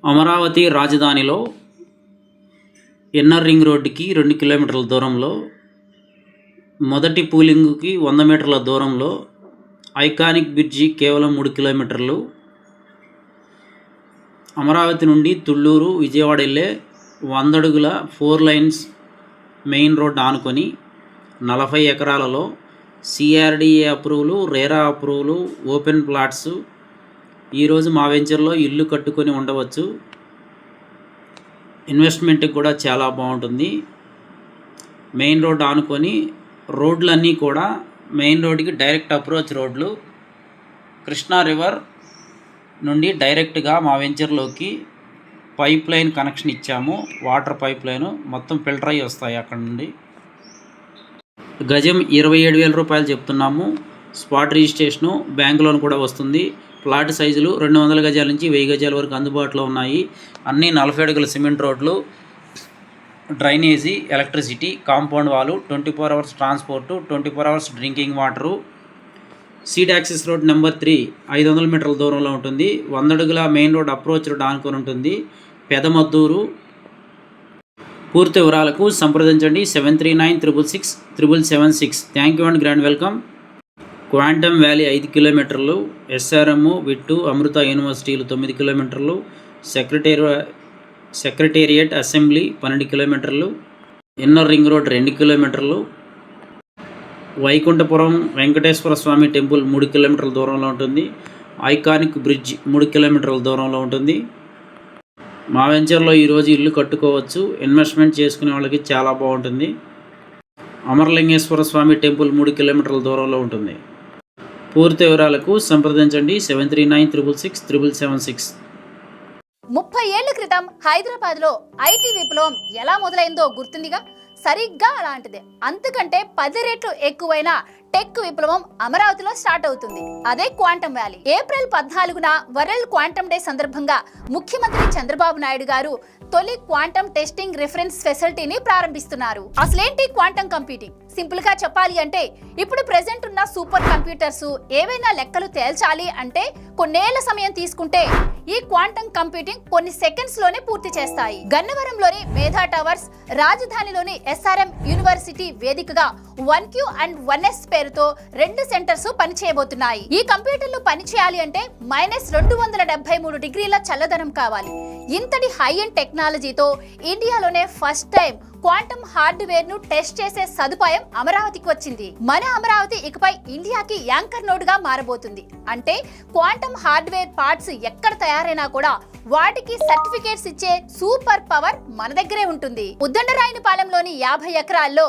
అమరావతి రాజధానిలో inner ring రోడ్డుకి 2 కిలోమీటర్ల దూరంలో మొదటి పూలింగ్కి 100 మీటర్ల దూరంలో ఐకానిక్ బ్రిడ్జి కేవలం 3 కిలోమీటర్లు. అమరావతి నుండి తుళ్ళూరు విజయవాడ వెళ్ళే 100 అడుగుల 4 లైన్స్ మెయిన్ రోడ్ ఆనుకొని 40 ఎకరాలలో సిఆర్డిఏ అప్రూవలు, రేరా అప్రూవలు, ఓపెన్ ప్లాట్స్. ఈరోజు మా వెంచర్లో ఇల్లు కట్టుకొని ఉండవచ్చు. ఇన్వెస్ట్మెంట్కి కూడా చాలా బాగుంటుంది. మెయిన్ రోడ్ ఆనుకొని రోడ్లన్నీ కూడా మెయిన్ రోడ్డుకి డైరెక్ట్ అప్రోచ్ రోడ్లు. కృష్ణా రివర్ నుండి డైరెక్ట్గా మా వెంచర్లోకి పైప్ లైన్ కనెక్షన్ ఇచ్చాము. వాటర్ పైప్ లైను మొత్తం ఫిల్టర్ అయ్యి వస్తాయి అక్కడ నుండి. గజం 27,000 రూపాయలు చెప్తున్నాము. స్పాట్ రిజిస్ట్రేషను, బ్యాంక్ లోన్ కూడా వస్తుంది. ప్లాట్ సైజులు 200 గజాల నుంచి 1000 గజాల వరకు అందుబాటులో ఉన్నాయి. అన్నీ 40 అడుగుల సిమెంట్ రోడ్లు, డ్రైనేజీ, ఎలక్ట్రిసిటీ, కాంపౌండ్ వాలు, 24 hours transport, 24 hours drinking water. Seed axis road number 3 500 మీటర్ల దూరంలో ఉంటుంది. 100 అడుగుల మెయిన్ రోడ్ అప్రోచ్ రోడ్ ఆనుకొని ఉంటుంది. పెదమద్దూరు. పూర్తి వివరాలకు సంప్రదించండి 7396667776. Thank you and grand welcome. Quantum valley 5 కిలోమీటర్లు, ఎస్ఆర్ఎం, విట్టు, అమృత యూనివర్సిటీలు 9 కిలోమీటర్లు, సెక్రటేరియట్ అసెంబ్లీ 12 కిలోమీటర్లు, ఇన్నర్ రింగ్ రోడ్ 2 కిలోమీటర్లు, వైకుంఠపురం వెంకటేశ్వర స్వామి టెంపుల్ 3 కిలోమీటర్ల దూరంలో ఉంటుంది. ఐకానిక్ బ్రిడ్జ్ 3 కిలోమీటర్ల దూరంలో ఉంటుంది. మా వెంచర్లో ఈరోజు ఇల్లు కట్టుకోవచ్చు. ఇన్వెస్ట్మెంట్ చేసుకునే వాళ్ళకి చాలా బాగుంటుంది. అమరలింగేశ్వర స్వామి టెంపుల్ 3 కిలోమీటర్ల దూరంలో ఉంటుంది. పూర్తి వివరాలకు సంప్రదించండి 7396667776. 30 ఏళ్ల క్రితం హైదరాబాద్లో ఐటీ విప్లవం ఎలా మొదలైందో గుర్తుందిగా. సరిగ్గా అలాంటిదే, అంతకంటే 10 రెట్లు ఎక్కువైన టెక్ విప్లవం అమరావతిలో స్టార్ట్ అవుతుంది. అదే క్వాంటమ్ వ్యాలీ. ఏప్రిల్ 14న వరల్డ్ క్వాంటమ్ డే సందర్భంగా ముఖ్యమంత్రి చంద్రబాబు నాయుడు గారు తొలి క్వాంటమ్ టెస్టింగ్ రిఫరెన్స్ ఫెసిలిటీని ప్రారంభిస్తున్నారు. అసలేంటి క్వాంటమ్ కంప్యూటింగ్? సింపుల్ గా చెప్పాలి అంటే ఇప్పుడు ప్రెసెంట్ ఉన్న సూపర్ కంప్యూటర్స్ ఏవైనా లెక్కలు తేల్చాలి అంటే కొన్నేళ్ల సమయం తీసుకుంటే ఈ క్వాంటమ్ కంప్యూటింగ్ కొన్ని సెకండ్స్ లోనే పూర్తి చేస్తాయి. గన్నవరంలోని మేధా టవర్స్, రాజధానిలోని ఎస్ఆర్ఎం యూనివర్సిటీ వేదికగా 1Q అండ్ 1S పేరుతో 2 సెంటర్స్ పనిచేయబోతున్నాయి. ఈ కంప్యూటర్లు పనిచేయాలి అంటే -273 డిగ్రీల చల్లదనం కావాలి. ఇంతటి హై ఎండ్ టెక్నాలజీతో ఇండియాలోనే ఫస్ట్ టైం క్వాంటమ్ హార్డ్వేర్ ను టెస్ట్ చేసే సదుపాయం అమరావతికి వచ్చింది. మన అమరావతి ఇకపై ఇండియాకి యాంకర్ నోడ్ గా మారబోతుంది. అంటే క్వాంటమ్ హార్డ్వేర్ పార్ట్స్ ఎక్కడ తయారైనా కూడా వాటికి సర్టిఫికేట్స్ ఇచ్చే సూపర్ పవర్ మన దగ్గరే ఉంటుంది. ఉద్దండరాయనిపాలెంలోని 50 ఎకరాల్లో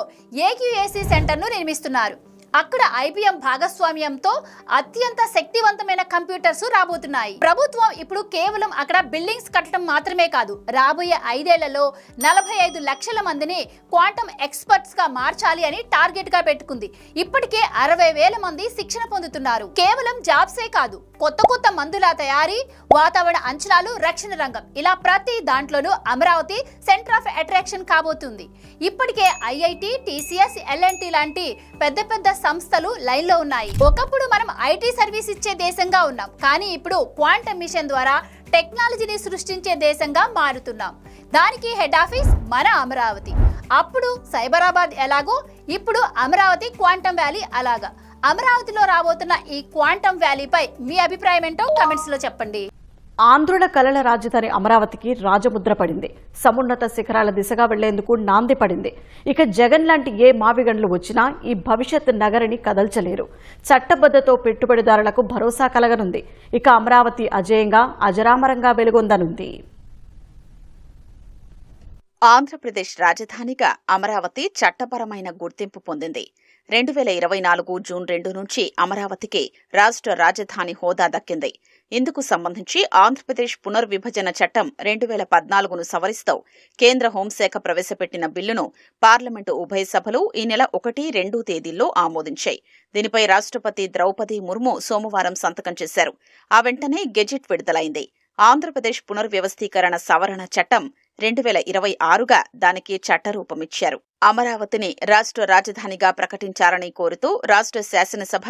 AQAC సెంటర్ ను నిర్మిస్తున్నారు. అక్కడ IBM భాగస్వామ్యంతో అత్యంత శక్తివంతమైన కంప్యూటర్స్ రాబోతున్నాయి. ప్రభుత్వం ఇప్పుడు కేవలం అక్కడ బిల్డింగ్స్ కట్టడం మాత్రమే కాదు, రాబోయే 5 ఏళ్లలో 45 లక్షల మందిని క్వాంటమ్ ఎక్స్పర్ట్స్ గా మార్చాలి అని టార్గెట్ గా పెట్టుకుంది. ఇప్పటికే 60,000 మంది శిక్షణ పొందుతున్నారు. కేవలం జాబ్సే కాదు, కొత్త మందుల తయారీ, వాతావరణ అంచనాలు, రక్షణ రంగం, ఇలా ప్రతి దాంట్లోనూ అమరావతి సెంటర్ ఆఫ్ అట్రాక్షన్ కాబోతుంది. ఇప్పటికే IIT, TCS, LNT లాంటి పెద్ద సంస్థలు లైన్ లో ఉన్నాయి. ఒకప్పుడు మనం IT సర్వీస్ ఇచ్చే దేశంగా ఉన్నాం, కానీ ఇప్పుడు క్వాంటమ్ మిషన్ ద్వారా టెక్నాలజీని సృష్టించే దేశంగా మారుతున్నాం. దానికి హెడ్ ఆఫీస్ మన అమరావతి. అప్పుడు సైబరాబాద్ ఎలాగో ఇప్పుడు అమరావతి క్వాంటమ్ వ్యాలీ అలాగా. అమరావతిలో రాబోతున్న ఈ క్వాంటమ్ వ్యాలీపై మీ అభిప్రాయం ఏంటో కమెంట్స్ లో చెప్పండి. ఆంధ్రుల కలల రాజధాని అమరావతికి రాజముద్ర పడింది. సమున్నత శిఖరాల దిశగా వెళ్లేందుకు నాంది పడింది. ఇక జగన్ లాంటి ఏ మావిగండ్లు వచ్చినా ఈ భవిష్యత్ నగరిని కదల్చలేరు. చట్టబద్ధతో పెట్టుబడిదారులకు భరోసా కలగనుంది. ఇక అమరావతి అజేయంగా అజరామరంగా వెలుగొందనుంది. ఆంధ్రప్రదేశ్ రాజధానిగా అమరావతి చట్టపరమైన గుర్తింపు పొందింది. 2024 జూన్ 2 నుంచి అమరావతికి రాష్ట్ర రాజధాని హోదా దక్కింది. ఇందుకు సంబంధించి ఆంధ్రప్రదేశ్ పునర్విభజన చట్టం 2014ను సవరిస్తూ కేంద్ర హోంశాఖ ప్రవేశపెట్టిన బిల్లును పార్లమెంటు ఉభయ సభలు ఈ నెల 1, 2 తేదీల్లో ఆమోదించాయి. దీనిపై రాష్ట్రపతి ద్రౌపది ముర్ము సోమవారం సంతకం చేశారు. ఆ వెంటనే గెజిట్ విడుదలైంది. ఆంధ్రప్రదేశ్ పునర్వ్యవస్థీకరణ సవరణ చట్టం 2026గా దానికి చట్టరూపమిచ్చారు. అమరావతిని రాష్ట్ర రాజధానిగా ప్రకటించాలని కోరుతూ రాష్ట్ర శాసనసభ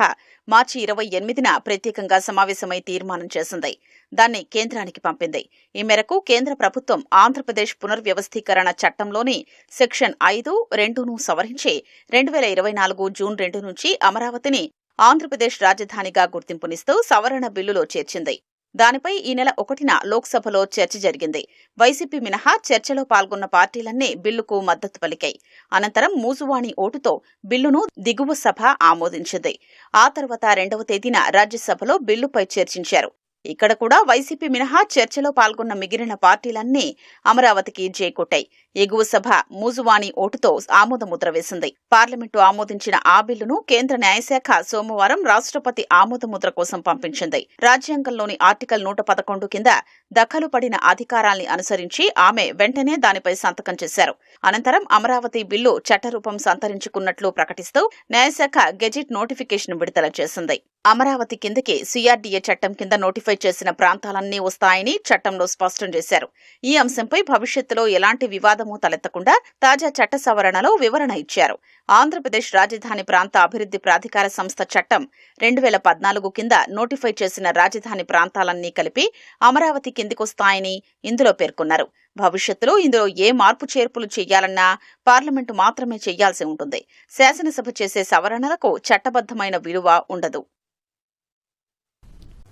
మార్చి 28న ప్రత్యేకంగా సమావేశమై తీర్మానం చేసింది. దాన్ని కేంద్రానికి పంపింది. ఈ మేరకు కేంద్ర ప్రభుత్వం ఆంధ్రప్రదేశ్ పునర్వ్యవస్థీకరణ చట్టంలోని సెక్షన్ 5(2)ను సవరించి 2024 జూన్ 2 నుంచి అమరావతిని ఆంధ్రప్రదేశ్ రాజధానిగా గుర్తింపునిస్తూ సవరణ బిల్లులో చేర్చింది. దానిపై ఈ నెల 1న లోక్సభలో చర్చ జరిగింది. వైసీపీ మినహా చర్చలో పాల్గొన్న పార్టీలన్నీ బిల్లుకు మద్దతు పలికాయి. అనంతరం మూజువాణి ఓటుతో బిల్లును దిగువ సభ ఆమోదించింది. ఆ తర్వాత 2వ తేదీన రాజ్యసభలో బిల్లుపై చర్చించారు. ఇక్కడ కూడా వైసీపీ మినహా చర్చలో పాల్గొన్న మిగిలిన పార్టీలన్నీ అమరావతికి జైకొట్టాయి. ఎగువ సభ మూజువాణి ఓటుతో ఆమోదముద్ర వేసింది. పార్లమెంటు ఆమోదించిన ఆ బిల్లును కేంద్ర న్యాయశాఖ సోమవారం రాష్ట్రపతి ఆమోదముద్ర కోసం పంపించింది. రాజ్యాంగంలోని ఆర్టికల్ 111 కింద దఖలు పడిన అధికారాల్ని అనుసరించి ఆమె వెంటనే దానిపై సంతకం చేశారు. అనంతరం అమరావతి బిల్లు చట్టరూపం సంతరించుకున్నట్లు ప్రకటిస్తూ న్యాయశాఖ గెజిట్ నోటిఫికేషన్ విడుదల చేసింది. అమరావతి కిందకి సిఆర్డీఏ చట్టం కింద నోటిఫై చేసిన ప్రాంతాలన్నీ వస్తాయని చట్టంలో స్పష్టం చేశారు. ఈ అంశంపై భవిష్యత్తులో ఎలాంటి వివాదమూ తలెత్తకుండా తాజా చట్ట సవరణలో వివరణ ఇచ్చారు. ఆంధ్రప్రదేశ్ రాజధాని ప్రాంత అభివృద్ధి ప్రాధికార సంస్థ చట్టం 2014 కింద నోటిఫై చేసిన రాజధాని ప్రాంతాలన్నీ కలిపి అమరావతి కిందికొస్తాయని ఇందులో పేర్కొన్నారు. భవిష్యత్తులో ఇందులో ఏ మార్పు చేర్పులు చేయాలన్నా పార్లమెంటు మాత్రమే చేయాల్సి ఉంటుంది. శాసనసభ చేసే సవరణలకు చట్టబద్దమైన విలువ ఉండదు.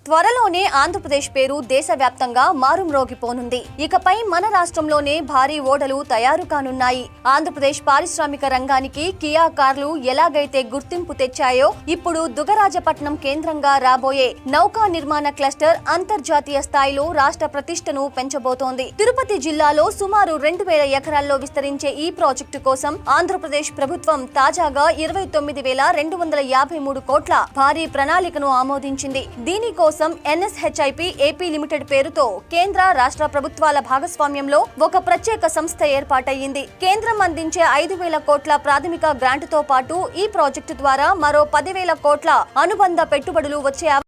త్వరలోనే ఆంధ్రప్రదేశ్ పేరు దేశవ్యాప్తంగా మారుమ్రోగిపోనుంది. ఇకపై మన రాష్ట్రంలోనే భారీ ఓడలు తయారు కానున్నాయి. ఆంధ్రప్రదేశ్ పారిశ్రామిక రంగానికి కియా కార్లు ఎలాగైతే గుర్తింపు తెచ్చాయో ఇప్పుడు దుగరాజపట్నం కేంద్రంగా రాబోయే నౌకా నిర్మాణ క్లస్టర్ అంతర్జాతీయ స్థాయిలో రాష్ట్ర ప్రతిష్టను పెంచబోతోంది. తిరుపతి జిల్లాలో సుమారు 2000 ఎకరాల్లో విస్తరించే ఈ ప్రాజెక్టు కోసం ఆంధ్రప్రదేశ్ ప్రభుత్వం తాజాగా 29,253 కోట్ల భారీ ప్రణాళికను ఆమోదించింది. దీనికోసం ఎన్ఎస్హెచ్ఐపి ఏపీ లిమిటెడ్ పేరుతో కేంద్ర రాష్ట్ర ప్రభుత్వాల భాగస్వామ్యంలో ఒక ప్రత్యేక సంస్థ ఏర్పాటయ్యింది. కేంద్రం అందించే 5,000 కోట్ల ప్రాథమిక గ్రాంటుతో పాటు ఈ ప్రాజెక్టు ద్వారా మరో 10,000 కోట్ల అనుబంధ పెట్టుబడులు వచ్చే